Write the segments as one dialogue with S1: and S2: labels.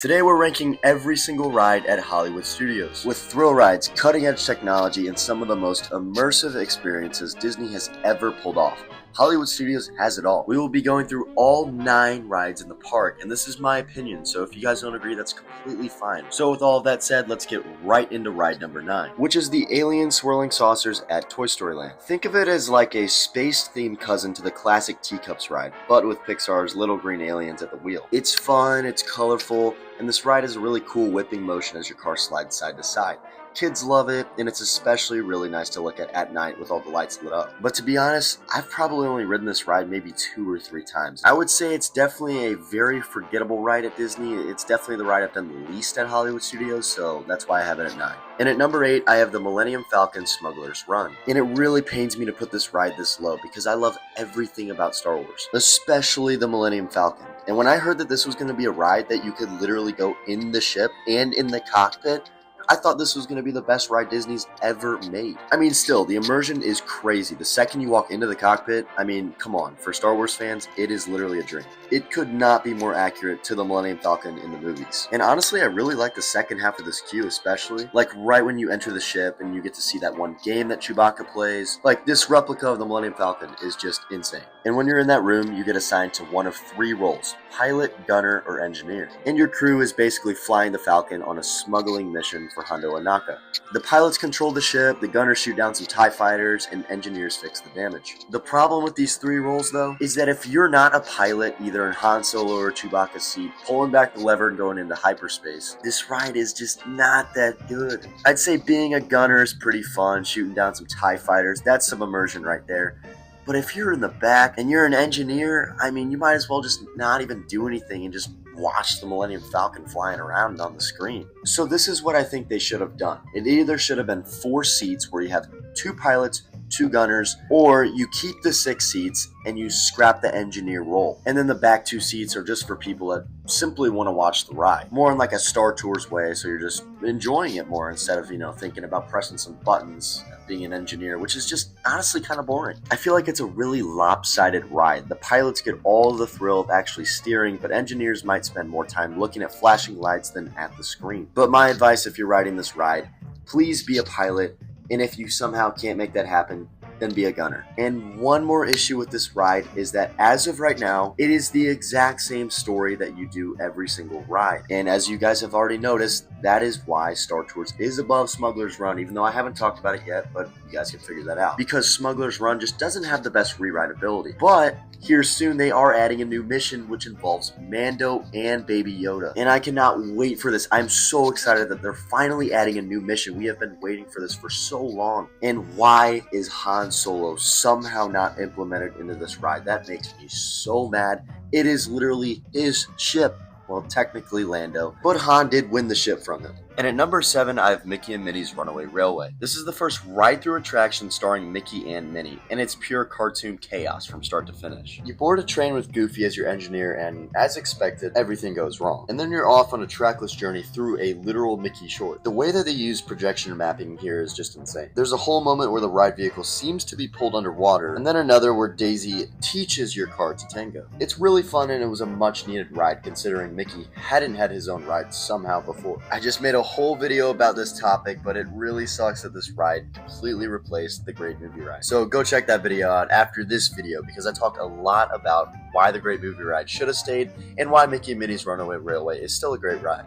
S1: Today we're ranking every single ride at Hollywood Studios. With thrill rides, cutting edge technology, and some of the most immersive experiences Disney has ever pulled off, Hollywood Studios has it all. We will be going through all 9 rides in the park, and this is my opinion, so if you guys don't agree, that's completely fine. So with all of that said, let's get right into ride number 9, which is the Alien Swirling Saucers at Toy Story Land. Think of it as like a space-themed cousin to the classic Teacups ride, but with Pixar's little green aliens at the wheel. It's fun, it's colorful, and this ride has a really cool whipping motion as your car slides side to side. Kids love it, and it's especially really nice to look at night with all the lights lit up. But to be honest, I've probably only ridden this ride maybe 2 or 3 times. I would say it's definitely a very forgettable ride at Disney. It's definitely the ride I've done the least at Hollywood Studios, so that's why I have it at 9. And at number 8, I have the Millennium Falcon Smuggler's Run. And it really pains me to put this ride this low because I love everything about Star Wars, especially the Millennium Falcon. And when I heard that this was going to be a ride that you could literally go in the ship and in the cockpit, I thought this was going to be the best ride Disney's ever made. I mean, still, the immersion is crazy. The second you walk into the cockpit, I mean, come on, for Star Wars fans, it is literally a dream. It could not be more accurate to the Millennium Falcon in the movies. And honestly, I really like the second half of this queue especially. Like right when you enter the ship and you get to see that one game that Chewbacca plays. Like this replica of the Millennium Falcon is just insane. And when you're in that room, you get assigned to one of 3 roles: pilot, gunner, or engineer. And your crew is basically flying the Falcon on a smuggling mission for Hondo Ohnaka. The pilots control the ship, the gunners shoot down some TIE fighters, and engineers fix the damage. The problem with these 3 roles, though, is that if you're not a pilot, either in Han Solo or Chewbacca's seat, pulling back the lever and going into hyperspace, this ride is just not that good. I'd say being a gunner is pretty fun, shooting down some TIE fighters, that's some immersion right there. But if you're in the back and you're an engineer, I mean, you might as well just not even do anything and just watch the Millennium Falcon flying around on the screen. So this is what I think they should have done. It either should have been 4 seats where you have 2 pilots, 2 gunners, or you keep the 6 seats and you scrap the engineer role. And then the back 2 seats are just for people that simply want to watch the ride. More in like a Star Tours way, so you're just enjoying it more instead of, thinking about pressing some buttons, being an engineer, which is just honestly kind of boring. I feel like it's a really lopsided ride. The pilots get all the thrill of actually steering, but engineers might spend more time looking at flashing lights than at the screen. But my advice if you're riding this ride, please be a pilot. And if you somehow can't make that happen, then be a gunner. And one more issue with this ride is that as of right now, it is the exact same story that you do every single ride. And as you guys have already noticed, that is why Star Tours is above Smuggler's Run, even though I haven't talked about it yet, but you guys can figure that out. Because Smuggler's Run just doesn't have the best re-rideability. But here soon they are adding a new mission which involves Mando and Baby Yoda. And I cannot wait for this. I'm so excited that they're finally adding a new mission. We have been waiting for this for so long. And why is Han Solo somehow not implemented into this ride? That makes me so mad. It is literally his ship. Well, technically Lando, but Han did win the ship from him. And at number 7, I have Mickey and Minnie's Runaway Railway. This is the first ride-through attraction starring Mickey and Minnie, and it's pure cartoon chaos from start to finish. You board a train with Goofy as your engineer, and as expected, everything goes wrong. And then you're off on a trackless journey through a literal Mickey short. The way that they use projection mapping here is just insane. There's a whole moment where the ride vehicle seems to be pulled underwater, and then another where Daisy teaches your car to tango. It's really fun, and it was a much-needed ride considering Mickey hadn't had his own ride somehow before. I just made a whole video about this topic, but it really sucks that this ride completely replaced the Great Movie Ride. So go check that video out after this video because I talked a lot about why the Great Movie Ride should have stayed and why Mickey and Minnie's Runaway Railway is still a great ride.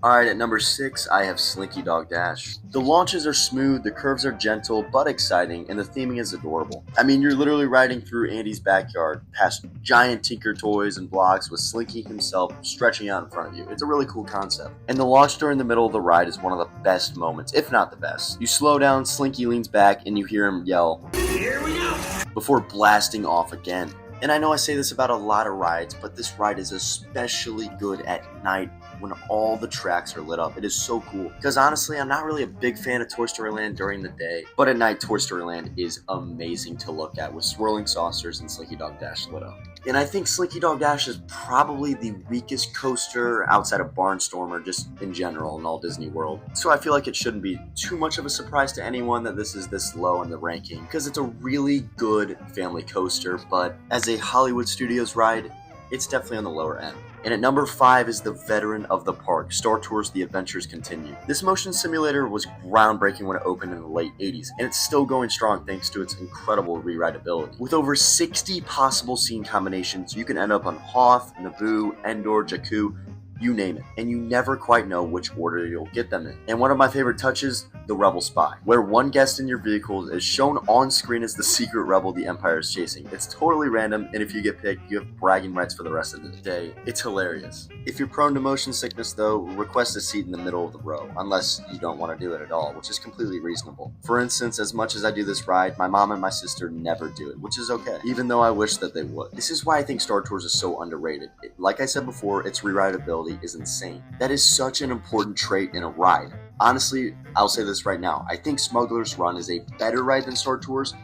S1: Alright, at number 6, I have Slinky Dog Dash. The launches are smooth, the curves are gentle but exciting, and the theming is adorable. I mean, you're literally riding through Andy's backyard past giant Tinker toys and blocks with Slinky himself stretching out in front of you. It's a really cool concept. And the launch during the middle of the ride is one of the best moments, if not the best. You slow down, Slinky leans back, and you hear him yell, "Here we go!" before blasting off again. And I know I say this about a lot of rides, but this ride is especially good at night when all the tracks are lit up. It is so cool. Because honestly, I'm not really a big fan of Toy Story Land during the day, but at night, Toy Story Land is amazing to look at with swirling saucers and Slinky Dog Dash lit up. And I think Slinky Dog Dash is probably the weakest coaster outside of Barnstormer just in general in all Disney World. So I feel like it shouldn't be too much of a surprise to anyone that this is this low in the ranking because it's a really good family coaster, but as a Hollywood Studios ride, it's definitely on the lower end. And at number 5 is the veteran of the park, Star Tours The Adventures Continue. This motion simulator was groundbreaking when it opened in the late 80s, and it's still going strong thanks to its incredible rewritability. With over 60 possible scene combinations, you can end up on Hoth, Naboo, Endor, Jakku, you name it, and you never quite know which order you'll get them in. And one of my favorite touches, the Rebel Spy, where one guest in your vehicle is shown on screen as the secret rebel the Empire is chasing. It's totally random, and if you get picked, you have bragging rights for the rest of the day. It's hilarious. If you're prone to motion sickness though, request a seat in the middle of the row, unless you don't want to do it at all, which is completely reasonable. For instance, as much as I do this ride, my mom and my sister never do it, which is okay, even though I wish that they would. This is why I think Star Tours is so underrated. Like I said before, its rewritability is insane. That is such an important trait in a ride. Honestly, I'll say this right now. I think Smuggler's Run is a better ride than Star Tours,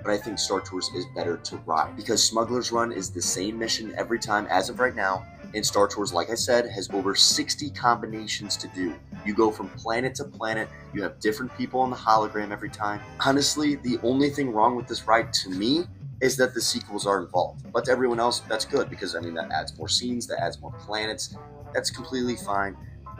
S1: but I think Star Tours is better to ride because Smuggler's Run is the same mission every time as of right now, and Star Tours, like I said, has over 60 combinations to do. You go from planet to planet, you have different people on the hologram every time. Honestly, the only thing wrong with this ride to me is that the sequels are involved. But to everyone else, that's good because, I mean, that adds more scenes, that adds more planets. That's completely fine.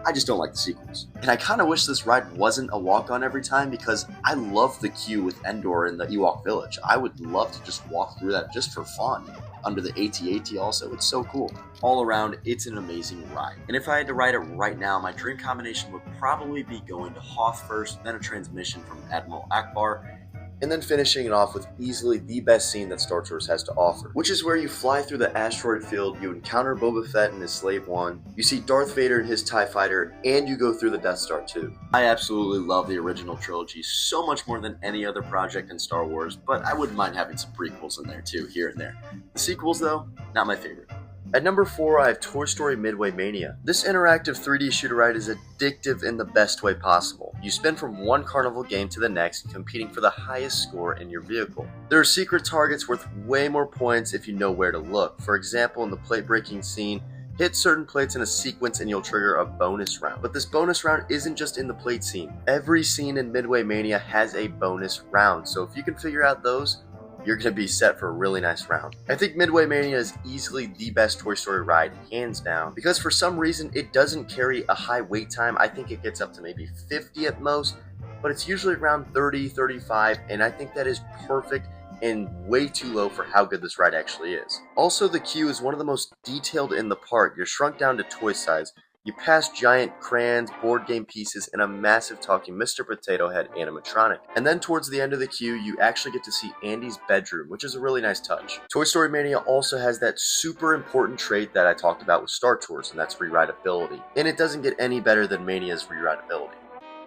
S1: I just don't like the sequels. And I kind of wish this ride wasn't a walk-on every time because I love the queue with Endor in the Ewok Village. I would love to just walk through that just for fun. Under the AT-AT also, it's so cool. All around, it's an amazing ride. And if I had to ride it right now, my dream combination would probably be going to Hoth first, then a transmission from Admiral Akbar, and then finishing it off with easily the best scene that Star Tours has to offer, which is where you fly through the asteroid field, you encounter Boba Fett and his Slave One, you see Darth Vader and his TIE Fighter, and you go through the Death Star too. I absolutely love the original trilogy so much more than any other project in Star Wars, but I wouldn't mind having some prequels in there too, here and there. The sequels though, not my favorite. At number 4, I have Toy Story Midway Mania. This interactive 3D shooter ride is addictive in the best way possible. You spin from one carnival game to the next, competing for the highest score in your vehicle. There are secret targets worth way more points if you know where to look. For example, in the plate breaking scene, hit certain plates in a sequence and you'll trigger a bonus round. But this bonus round isn't just in the plate scene. Every scene in Midway Mania has a bonus round, so if you can figure out those, you're going to be set for a really nice round. I think Midway Mania is easily the best Toy Story ride, hands down, because for some reason it doesn't carry a high wait time. I think it gets up to maybe 50 at most, but it's usually around 30, 35, and I think that is perfect and way too low for how good this ride actually is. Also, the queue is one of the most detailed in the park. You're shrunk down to toy size. You pass giant crayons, board game pieces, and a massive talking Mr. Potato Head animatronic. And then towards the end of the queue, you actually get to see Andy's bedroom, which is a really nice touch. Toy Story Mania also has that super important trait that I talked about with Star Tours, and that's rewritability. And it doesn't get any better than Mania's rewritability.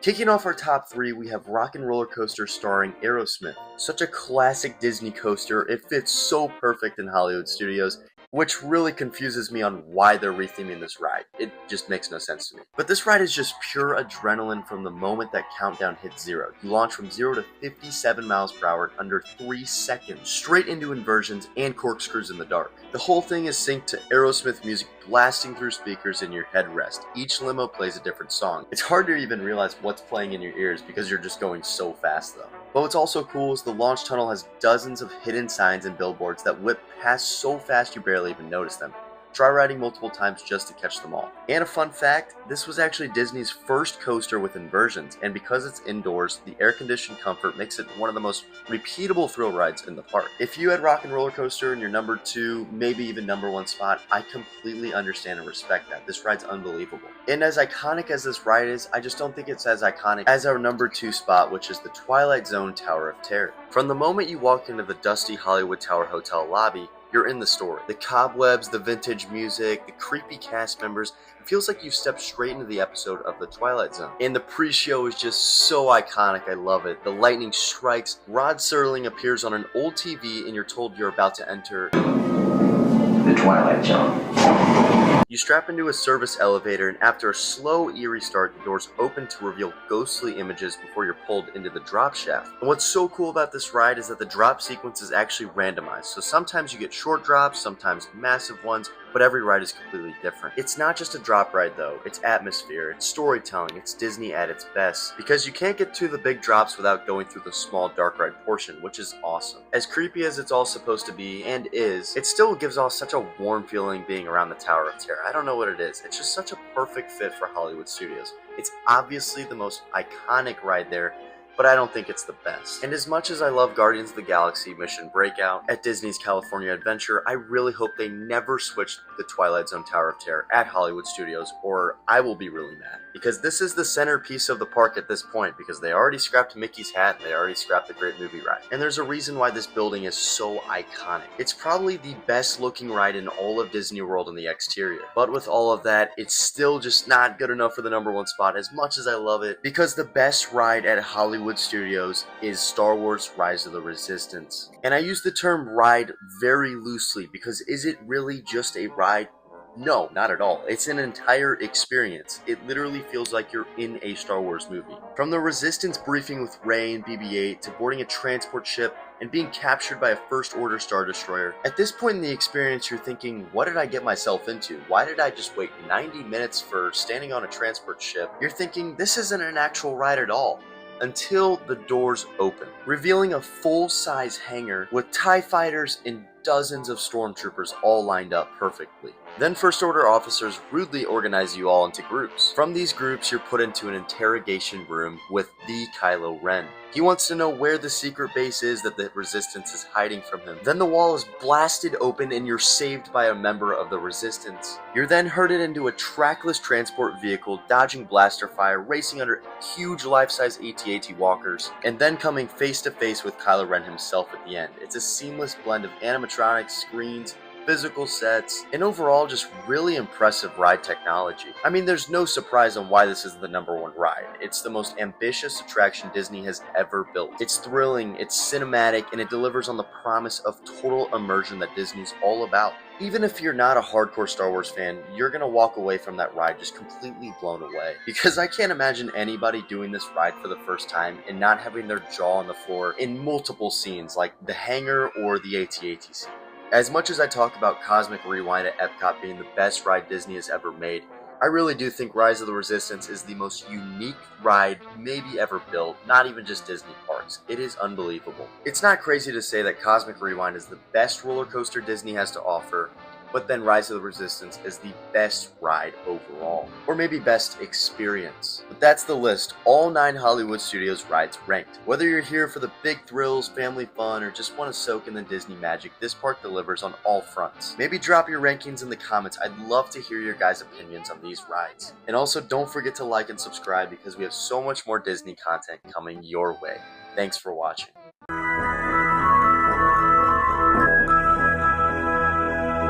S1: Kicking off our top 3, we have Rock and Roller Coaster starring Aerosmith. Such a classic Disney coaster, it fits so perfect in Hollywood Studios, which really confuses me on why they're retheming this ride. It just makes no sense to me. But this ride is just pure adrenaline from the moment that countdown hits 0. You launch from 0 to 57 miles per hour in under 3 seconds, straight into inversions and corkscrews in the dark. The whole thing is synced to Aerosmith music blasting through speakers in your headrest. Each limo plays a different song. It's hard to even realize what's playing in your ears because you're just going so fast though. But what's also cool is the launch tunnel has dozens of hidden signs and billboards that whip past so fast you barely even notice them. Try riding multiple times just to catch them all. And a fun fact, this was actually Disney's first coaster with inversions, and because it's indoors, the air-conditioned comfort makes it one of the most repeatable thrill rides in the park. If you had Rock and Roller Coaster in your number 2, maybe even number 1 spot, I completely understand and respect that. This ride's unbelievable. And as iconic as this ride is, I just don't think it's as iconic as our number 2 spot, which is the Twilight Zone Tower of Terror. From the moment you walk into the dusty Hollywood Tower Hotel lobby, you're in the story. The cobwebs, the vintage music, the creepy cast members, it feels like you've stepped straight into the episode of The Twilight Zone. And the pre-show is just so iconic, I love it. The lightning strikes, Rod Serling appears on an old TV, and you're told you're about to enter
S2: The Twilight Zone.
S1: You strap into a service elevator, and after a slow, eerie start, the doors open to reveal ghostly images before you're pulled into the drop shaft. And what's so cool about this ride is that the drop sequence is actually randomized. So sometimes you get short drops, sometimes massive ones, but every ride is completely different. It's not just a drop ride though, it's atmosphere, it's storytelling, it's Disney at its best, because you can't get to the big drops without going through the small dark ride portion, which is awesome. As creepy as it's all supposed to be, and is, it still gives off such a warm feeling being around the Tower of Terror. I don't know what it is, it's just such a perfect fit for Hollywood Studios. It's obviously the most iconic ride there, but I don't think it's the best. And as much as I love Guardians of the Galaxy Mission Breakout at Disney's California Adventure, I really hope they never switch the Twilight Zone Tower of Terror at Hollywood Studios, or I will be really mad. Because this is the centerpiece of the park at this point, because they already scrapped Mickey's hat and they already scrapped the Great Movie Ride. And there's a reason why this building is so iconic. It's probably the best looking ride in all of Disney World in the exterior. But with all of that, it's still just not good enough for the #1 spot, as much as I love it, because the best ride at Hollywood Studios is Star Wars Rise of the Resistance. And I use the term ride very loosely, because is it really just a ride? No, not at all. It's an entire experience. It literally feels like you're in a Star Wars movie. From the Resistance briefing with Rey and BB-8 to boarding a transport ship and being captured by a First Order Star Destroyer, at this point in the experience you're thinking, what did I get myself into? Why did I just wait 90 minutes for standing on a transport ship? You're thinking, this isn't an actual ride at all. Until the doors open, revealing a full-size hangar with TIE fighters and dozens of stormtroopers all lined up perfectly. Then First Order officers rudely organize you all into groups. From these groups, you're put into an interrogation room with the Kylo Ren. He wants to know where the secret base is that the Resistance is hiding from him. Then the wall is blasted open and you're saved by a member of the Resistance. You're then herded into a trackless transport vehicle, dodging blaster fire, racing under huge life-size AT-AT walkers, and then coming face to face with Kylo Ren himself at the end. It's a seamless blend of animatronics, screens, physical sets, and overall just really impressive ride technology. I mean, there's no surprise on why this is the #1 ride. It's the most ambitious attraction Disney has ever built. It's thrilling, it's cinematic, and it delivers on the promise of total immersion that Disney's all about. Even if you're not a hardcore Star Wars fan, you're gonna walk away from that ride just completely blown away. Because I can't imagine anybody doing this ride for the first time and not having their jaw on the floor in multiple scenes, like the hangar or the AT-AT scene. As much as I talk about Cosmic Rewind at Epcot being the best ride Disney has ever made, I really do think Rise of the Resistance is the most unique ride maybe ever built, not even just Disney parks. It is unbelievable. It's not crazy to say that Cosmic Rewind is the best roller coaster Disney has to offer, but then Rise of the Resistance is the best ride overall. Or maybe best experience. But that's the list, all 9 Hollywood Studios rides ranked. Whether you're here for the big thrills, family fun, or just want to soak in the Disney magic, this park delivers on all fronts. Maybe drop your rankings in the comments. I'd love to hear your guys' opinions on these rides. And also don't forget to like and subscribe, because we have so much more Disney content coming your way. Thanks for watching.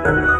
S3: Thank you.